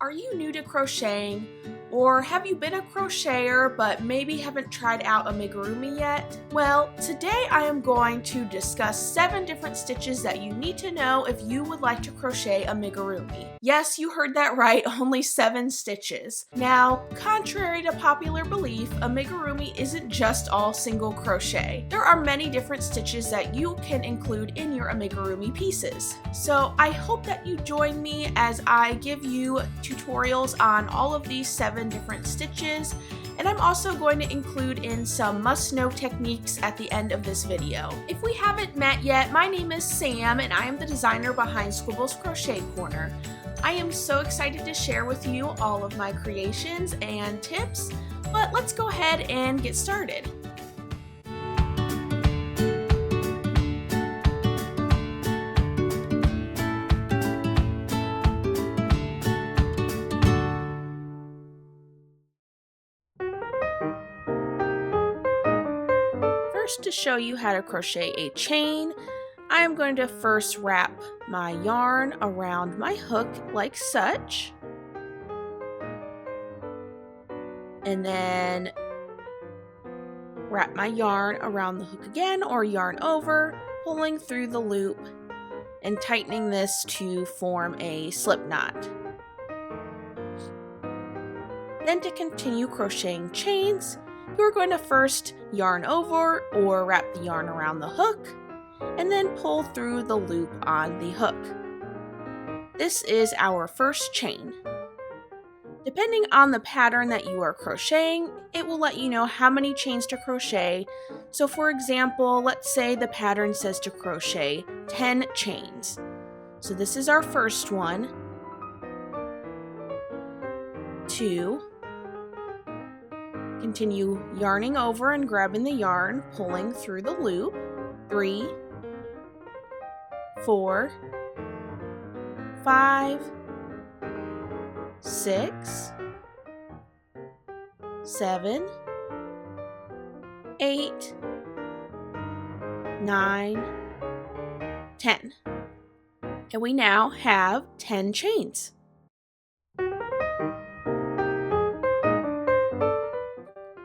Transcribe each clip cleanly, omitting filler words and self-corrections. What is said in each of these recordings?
Are you new to crocheting? Or have you been a crocheter but maybe haven't tried out amigurumi yet? Well, today I am going to discuss 7 different stitches that you need to know if you would like to crochet amigurumi. Yes, you heard that right, only 7 stitches. Now, contrary to popular belief, amigurumi isn't just all single crochet. There are many different stitches that you can include in your amigurumi pieces. So I hope that you join me as I give you tutorials on all of these 7 different stitches, and I'm also going to include in some must-know techniques at the end of this video. If we haven't met yet, my name is Sam and I am the designer behind Squibble's Crochet Corner. I am so excited to share with you all of my creations and tips, but let's go ahead and get started. First, to show you how to crochet a chain, I am going to first wrap my yarn around my hook like such, and then wrap my yarn around the hook again or yarn over, pulling through the loop and tightening this to form a slip knot. Then to continue crocheting chains, you're going to first yarn over or wrap the yarn around the hook and then pull through the loop on the hook. This is our first chain. Depending on the pattern that you are crocheting, it will let you know how many chains to crochet. So for example, let's say the pattern says to crochet 10 chains. So this is our first one, 2, continue yarning over and grabbing the yarn, pulling through the loop, 3, 4, 5, 6, 7, 8, 9, 10. And we now have 10 chains.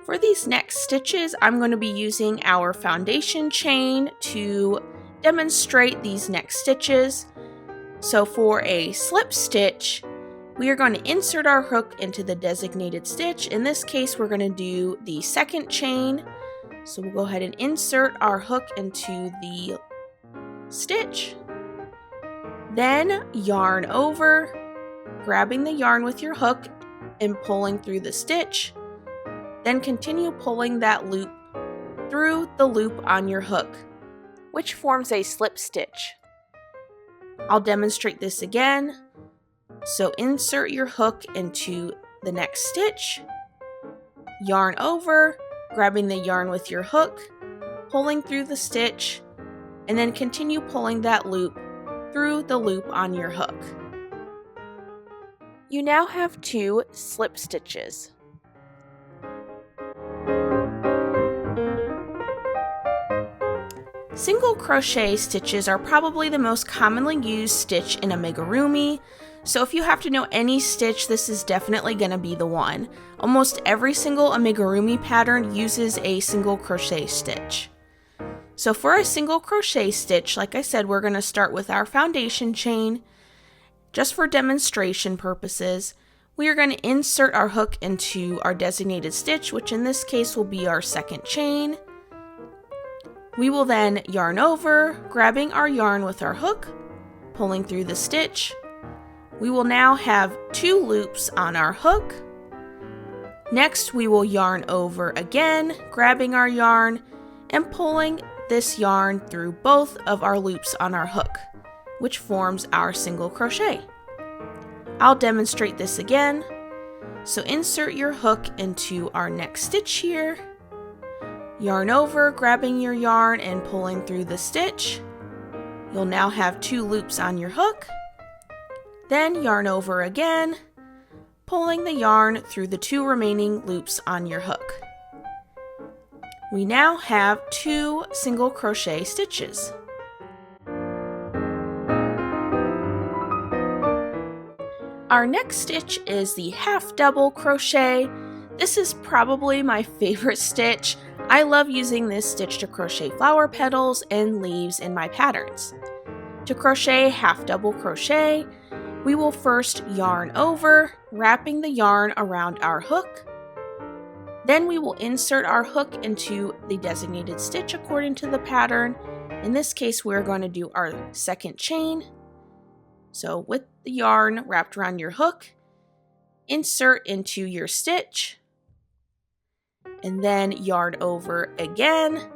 For these next stitches, I'm going to be using our foundation chain to demonstrate these next stitches. So for a slip stitch, we are going to insert our hook into the designated stitch. In this case, we're going to do the second chain. So we'll go ahead and insert our hook into the stitch. Then yarn over, grabbing the yarn with your hook and pulling through the stitch. Then continue pulling that loop through the loop on your hook, which forms a slip stitch. I'll demonstrate this again. So insert your hook into the next stitch, yarn over, grabbing the yarn with your hook, pulling through the stitch, and then continue pulling that loop through the loop on your hook. You now have 2 slip stitches. Single crochet stitches are probably the most commonly used stitch in amigurumi, so if you have to know any stitch, this is definitely going to be the one. Almost every single amigurumi pattern uses a single crochet stitch. So for a single crochet stitch, like I said, we're going to start with our foundation chain. Just for demonstration purposes, we are going to insert our hook into our designated stitch, which in this case will be our second chain. We will then yarn over, grabbing our yarn with our hook, pulling through the stitch. We will now have 2 loops on our hook. Next, we will yarn over again, grabbing our yarn and pulling this yarn through both of our loops on our hook, which forms our single crochet. I'll demonstrate this again. So insert your hook into our next stitch here. Yarn over, grabbing your yarn and pulling through the stitch. You'll now have 2 loops on your hook. Then yarn over again, pulling the yarn through the 2 remaining loops on your hook. We now have 2 single crochet stitches. Our next stitch is the half double crochet. This is probably my favorite stitch. I love using this stitch to crochet flower petals and leaves in my patterns. To crochet half double crochet, we will first yarn over, wrapping the yarn around our hook. Then we will insert our hook into the designated stitch according to the pattern. In this case, we're going to do our second chain. So with the yarn wrapped around your hook, insert into your stitch, and then yarn over again,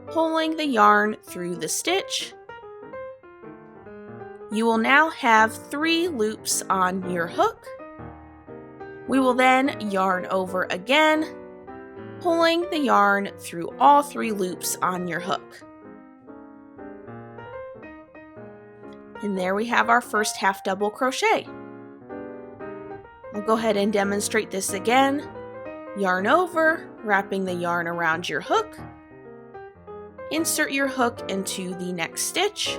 pulling the yarn through the stitch. You will now have 3 loops on your hook. We will then yarn over again, pulling the yarn through all 3 loops on your hook. And there we have our first half double crochet. I'll go ahead and demonstrate this again. Yarn over, wrapping the yarn around your hook. Insert your hook into the next stitch.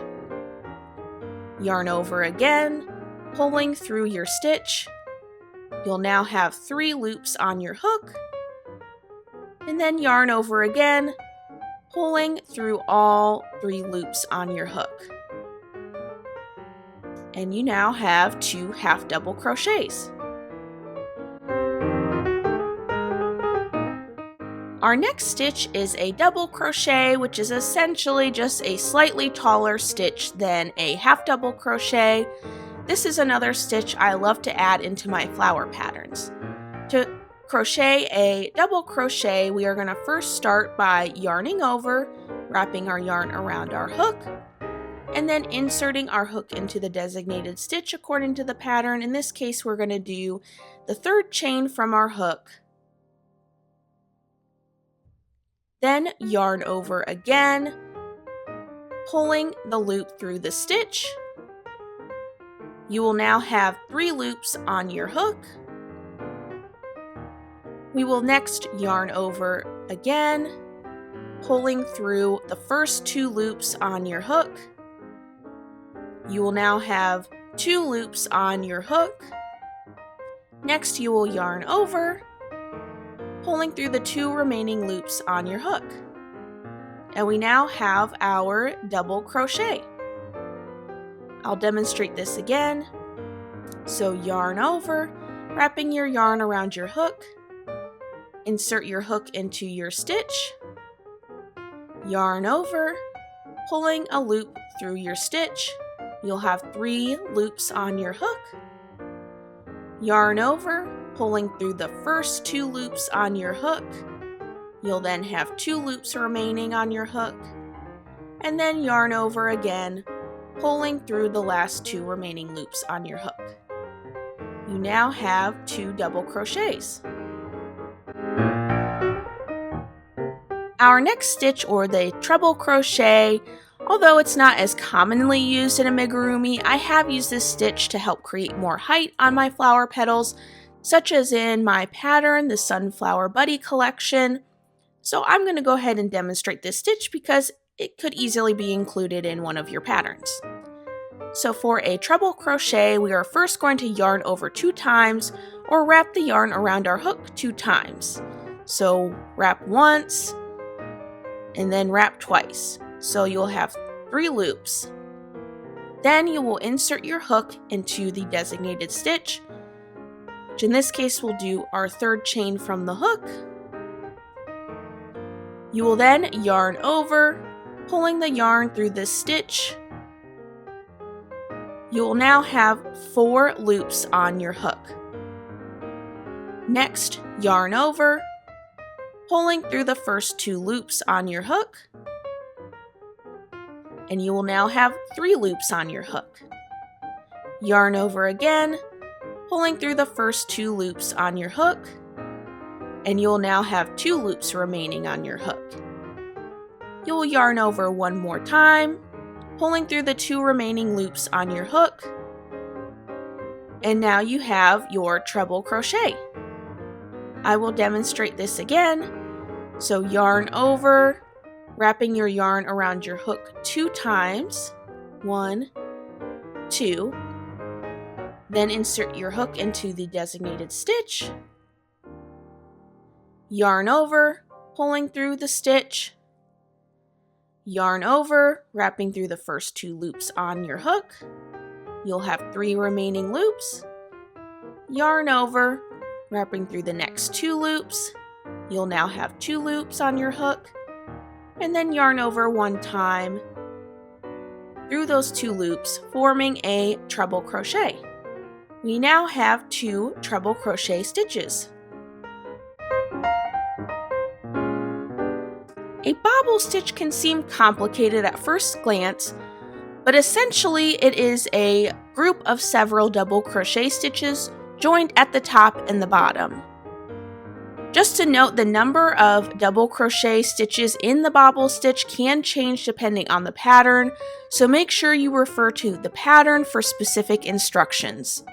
Yarn over again, pulling through your stitch. You'll now have 3 loops on your hook. And then yarn over again, pulling through all 3 loops on your hook. And you now have 2 half double crochets. Our next stitch is a double crochet, which is essentially just a slightly taller stitch than a half double crochet. This is another stitch I love to add into my flower patterns. To crochet a double crochet, we are going to first start by yarning over, wrapping our yarn around our hook, and then inserting our hook into the designated stitch according to the pattern. In this case, we're going to do the 3rd chain from our hook, then yarn over again, pulling the loop through the stitch. You will now have 3 loops on your hook. We will next yarn over again, pulling through the first 2 loops on your hook. You will now have 2 loops on your hook. Next, you will yarn over, pulling through the 2 remaining loops on your hook. And we now have our double crochet. I'll demonstrate this again. So yarn over, wrapping your yarn around your hook. Insert your hook into your stitch. Yarn over, pulling a loop through your stitch. You'll have 3 loops on your hook. Yarn over, pulling through the first 2 loops on your hook. You'll then have 2 loops remaining on your hook. And then yarn over again, pulling through the last 2 remaining loops on your hook. You now have 2 double crochets. Our next stitch, or the treble crochet, although it's not as commonly used in amigurumi, I have used this stitch to help create more height on my flower petals, such as in my pattern, the Sunflower Buddy collection. So I'm going to go ahead and demonstrate this stitch because it could easily be included in one of your patterns. So for a treble crochet, we are first going to yarn over 2 times or wrap the yarn around our hook 2 times. So wrap once and then wrap twice. So you'll have 3 loops. Then you will insert your hook into the designated stitch, which in this case will do our 3rd chain from the hook. You will then yarn over, pulling the yarn through this stitch. You will now have 4 loops on your hook. Next, yarn over, pulling through the first 2 loops on your hook. And you will now have 3 loops on your hook. Yarn over again, pulling through the first 2 loops on your hook, and you'll now have 2 loops remaining on your hook. You'll yarn over one more time, pulling through the 2 remaining loops on your hook, and now you have your treble crochet. I will demonstrate this again. So yarn over, wrapping your yarn around your hook 2 times. 1, 2. Then insert your hook into the designated stitch, yarn over, pulling through the stitch, yarn over, wrapping through the first 2 loops on your hook. You'll have 3 remaining loops, yarn over, wrapping through the next 2 loops. You'll now have 2 loops on your hook, and then yarn over 1 time through those 2 loops, forming a treble crochet. We now have 2 treble crochet stitches. A bobble stitch can seem complicated at first glance, but essentially it is a group of several double crochet stitches joined at the top and the bottom. Just to note, the number of double crochet stitches in the bobble stitch can change depending on the pattern, so make sure you refer to the pattern for specific instructions.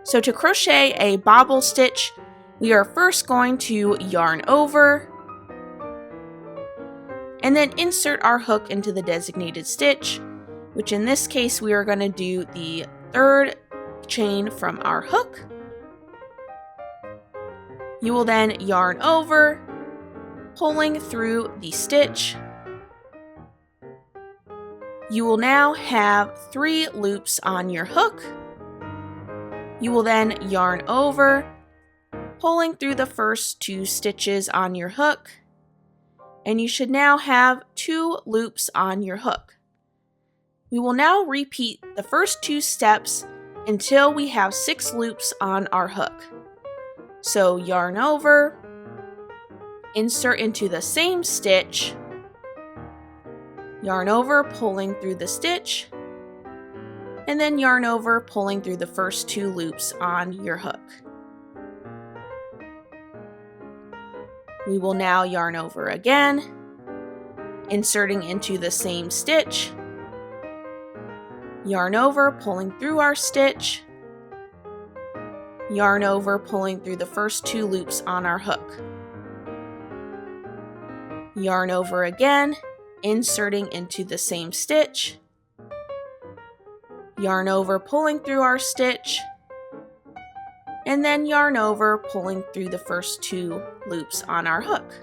So to crochet a bobble stitch, we are first going to yarn over, and then insert our hook into the designated stitch, which in this case we are going to do the 3rd chain from our hook. You will then yarn over, pulling through the stitch. You will now have 3 loops on your hook. You will then yarn over, pulling through the first 2 stitches on your hook, and you should now have 2 loops on your hook. We will now repeat the first 2 steps until we have 6 loops on our hook. So yarn over, insert into the same stitch, yarn over, pulling through the stitch, and then yarn over, pulling through the first 2 loops on your hook. We will now yarn over again, inserting into the same stitch, yarn over, pulling through our stitch, yarn over, pulling through the first 2 loops on our hook. Yarn over again, inserting into the same stitch, yarn over, pulling through our stitch, and then yarn over, pulling through the first 2 loops on our hook.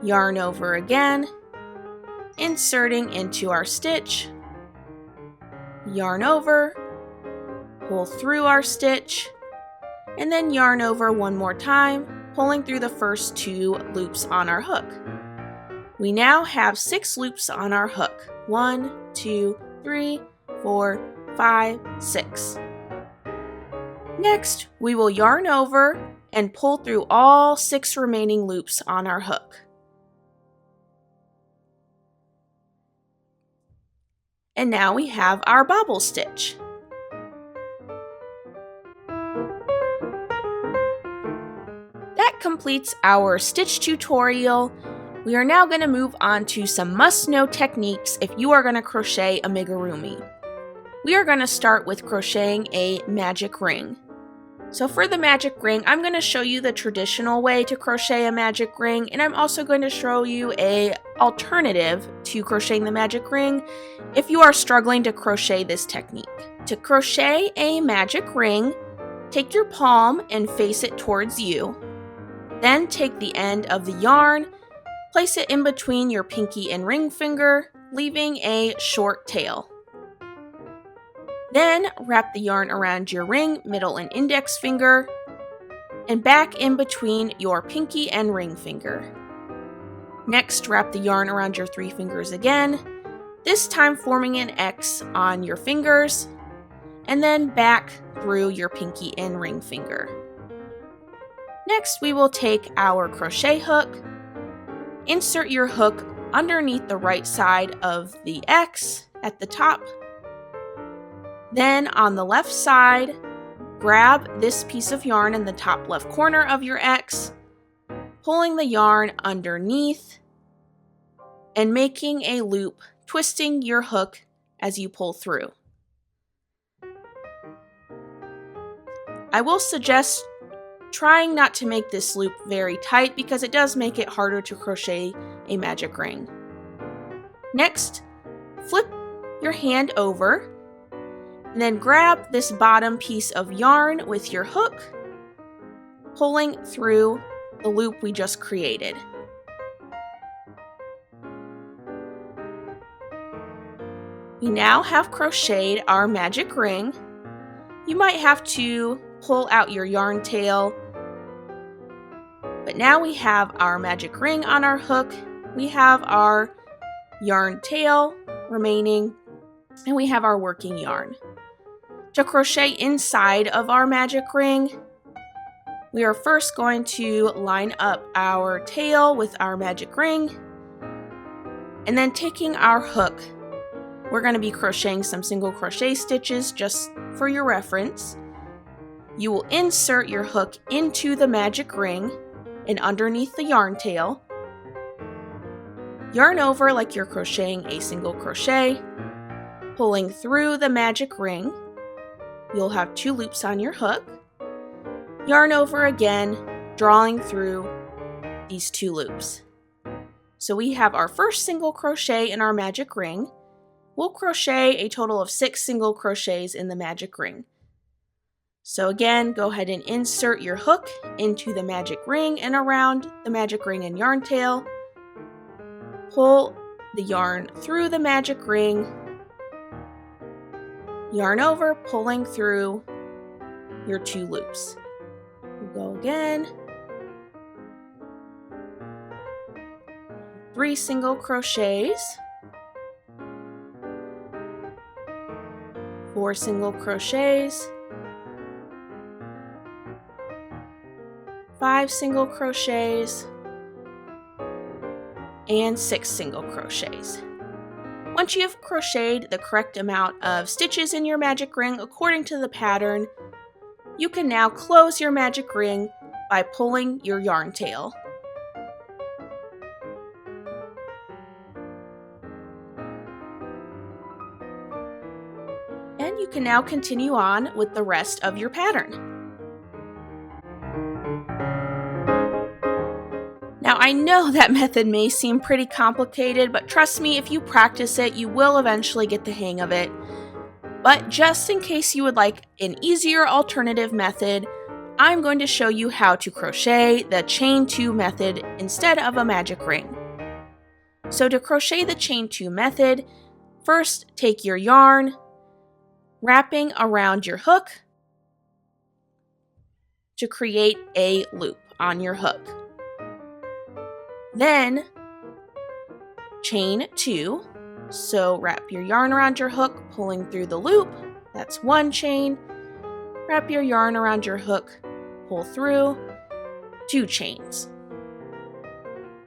Yarn over again, inserting into our stitch, yarn over, pull through our stitch, and then yarn over 1 more time, pulling through the first 2 loops on our hook. We now have 6 loops on our hook. 1, 2, 3, 4, 5, 6. Next, we will yarn over and pull through all 6 remaining loops on our hook. And now we have our bobble stitch. That completes our stitch tutorial. We are now going to move on to some must-know techniques if you are going to crochet amigurumi. We are going to start with crocheting a magic ring. So for the magic ring, I'm going to show you the traditional way to crochet a magic ring, and I'm also going to show you an alternative to crocheting the magic ring if you are struggling to crochet this technique. To crochet a magic ring, take your palm and face it towards you. Then take the end of the yarn, place it in between your pinky and ring finger, leaving a short tail. Then wrap the yarn around your ring, middle, and index finger, and back in between your pinky and ring finger. Next, wrap the yarn around your 3 fingers again, this time forming an X on your fingers, and then back through your pinky and ring finger. Next, we will take our crochet hook, insert your hook underneath the right side of the X at the top. Then on the left side, grab this piece of yarn in the top left corner of your X, pulling the yarn underneath and making a loop, twisting your hook as you pull through. I will suggest trying not to make this loop very tight because it does make it harder to crochet a magic ring. Next, flip your hand over, and then grab this bottom piece of yarn with your hook, pulling through the loop we just created. We now have crocheted our magic ring. You might have to pull out your yarn tail, but now we have our magic ring on our hook, we have our yarn tail remaining, and we have our working yarn. To crochet inside of our magic ring, we are first going to line up our tail with our magic ring, and then taking our hook, we're going to be crocheting some single crochet stitches just for your reference. You will insert your hook into the magic ring and underneath the yarn tail. Yarn over like you're crocheting a single crochet, pulling through the magic ring. You'll have 2 loops on your hook. Yarn over again, drawing through these 2 loops. So we have our first single crochet in our magic ring. We'll crochet a total of 6 single crochets in the magic ring. So again, go ahead and insert your hook into the magic ring and around the magic ring and yarn tail. Pull the yarn through the magic ring. Yarn over, pulling through your 2 loops. We'll go again. 3 single crochets. 4 single crochets. 5 single crochets. And 6 single crochets. Once you have crocheted the correct amount of stitches in your magic ring according to the pattern, you can now close your magic ring by pulling your yarn tail. And you can now continue on with the rest of your pattern. Now, I know that method may seem pretty complicated, but trust me, if you practice it, you will eventually get the hang of it. But just in case you would like an easier alternative method, I'm going to show you how to crochet the chain 2 method instead of a magic ring. So to crochet the chain 2 method, first take your yarn, wrapping around your hook to create a loop on your hook. Then chain 2, so wrap your yarn around your hook, pulling through the loop, that's 1 chain. Wrap your yarn around your hook, pull through, 2 chains.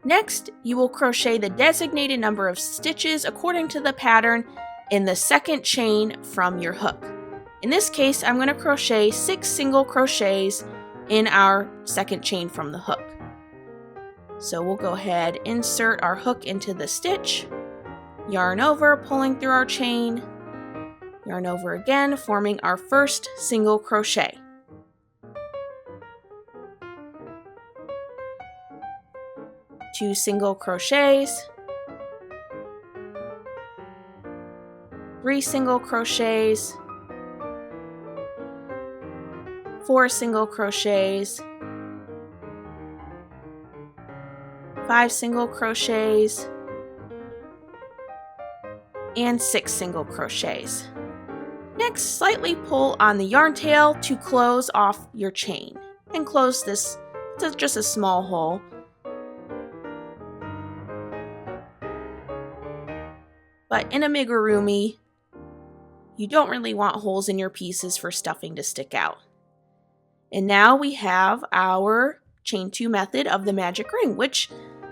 Next, you will crochet the designated number of stitches according to the pattern in the second chain from your hook. In this case, I'm going to crochet 6 single crochets in our second chain from the hook. So we'll go ahead, insert our hook into the stitch, yarn over, pulling through our chain, yarn over again, forming our first single crochet. Two single crochets, 3 single crochets, 4 single crochets, 5 single crochets, and 6 single crochets. Next, slightly pull on the yarn tail to close off your chain and close this to just a small hole. But in amigurumi, you don't really want holes in your pieces for stuffing to stick out. And now we have our chain 2 method of the magic ring,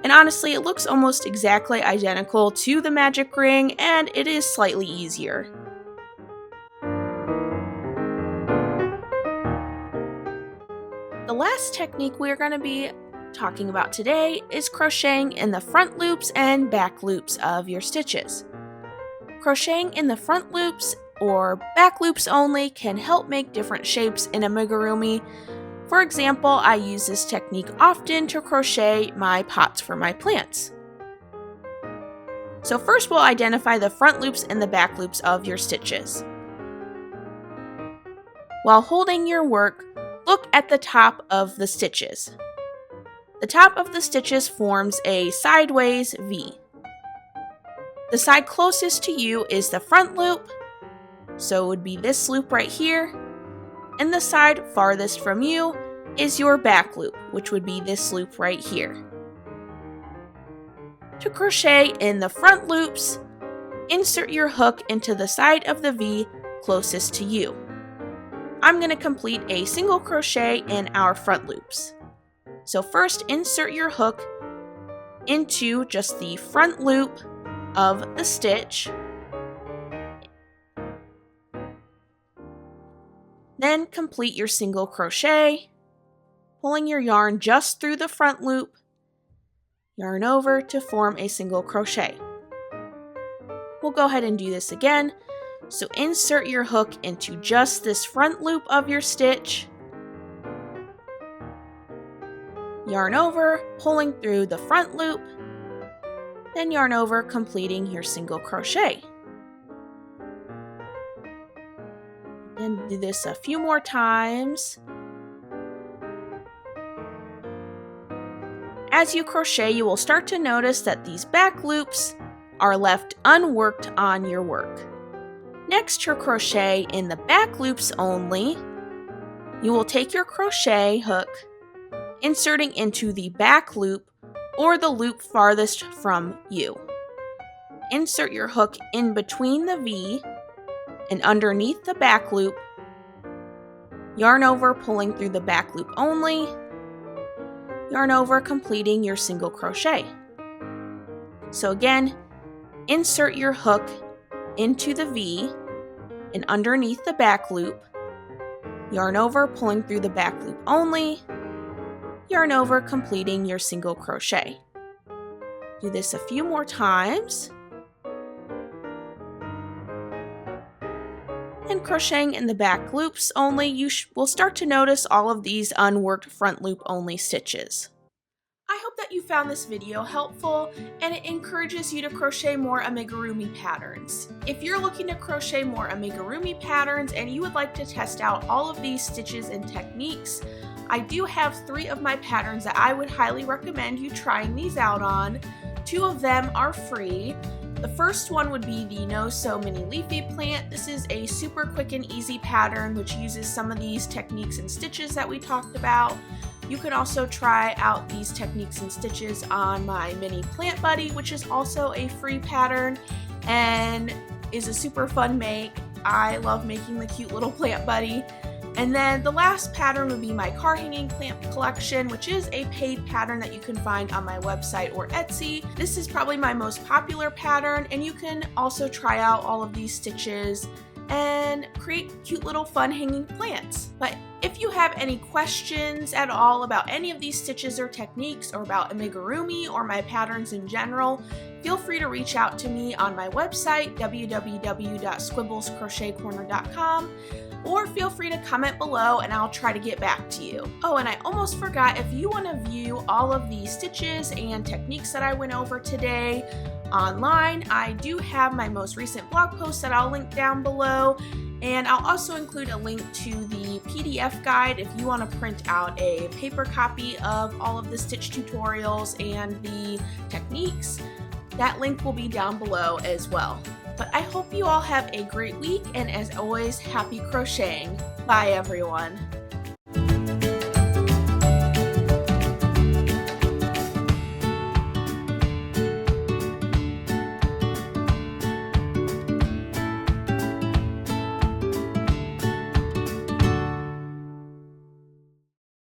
and honestly, it looks almost exactly identical to the magic ring, and it is slightly easier. The last technique we're going to be talking about today is crocheting in the front loops and back loops of your stitches. Crocheting in the front loops or back loops only can help make different shapes in amigurumi. For example, I use this technique often to crochet my pots for my plants. So first we'll identify the front loops and the back loops of your stitches. While holding your work, look at the top of the stitches. The top of the stitches forms a sideways V. The side closest to you is the front loop, so it would be this loop right here, and the side farthest from you is your back loop, which would be this loop right here. To crochet in the front loops, insert your hook into the side of the V closest to you. I'm going to complete a single crochet in our front loops. So first insert your hook into just the front loop of the stitch. Then complete your single crochet, pulling your yarn just through the front loop, yarn over to form a single crochet. We'll go ahead and do this again. So insert your hook into just this front loop of your stitch, yarn over, pulling through the front loop, then yarn over, completing your single crochet. And do this a few more times. As you crochet, you will start to notice that these back loops are left unworked on your work. Next to crochet in the back loops only, you will take your crochet hook, inserting into the back loop or the loop farthest from you. Insert your hook in between the V and underneath the back loop, yarn over, pulling through the back loop only, yarn over, completing your single crochet. So again, insert your hook into the V and underneath the back loop, yarn over, pulling through the back loop only, yarn over, completing your single crochet. Do this a few more times. And crocheting in the back loops only, you will start to notice all of these unworked front loop only stitches. I hope that you found this video helpful and it encourages you to crochet more amigurumi patterns. If you're looking to crochet more amigurumi patterns and you would like to test out all of these stitches and techniques, I do have 3 of my patterns that I would highly recommend you trying these out on. 2 of them are free. The first one would be the No Sew Mini Leafy Plant. This is a super quick and easy pattern which uses some of these techniques and stitches that we talked about. You can also try out these techniques and stitches on my Mini Plant Buddy, which is also a free pattern and is a super fun make. I love making the cute little plant buddy. And then the last pattern would be my car hanging plant collection, which is a paid pattern that you can find on my website or Etsy. This is probably my most popular pattern, and you can also try out all of these stitches and create cute little fun hanging plants. But if you have any questions at all about any of these stitches or techniques, or about amigurumi or my patterns in general, feel free to reach out to me on my website, www.squibblescrochetcorner.com, or feel free to comment below and I'll try to get back to you. Oh, and I almost forgot, if you want to view all of the stitches and techniques that I went over today online, I do have my most recent blog post that I'll link down below, and I'll also include a link to the PDF guide if you want to print out a paper copy of all of the stitch tutorials and the techniques. That link will be down below as well. But I hope you all have a great week, and as always, happy crocheting. Bye everyone.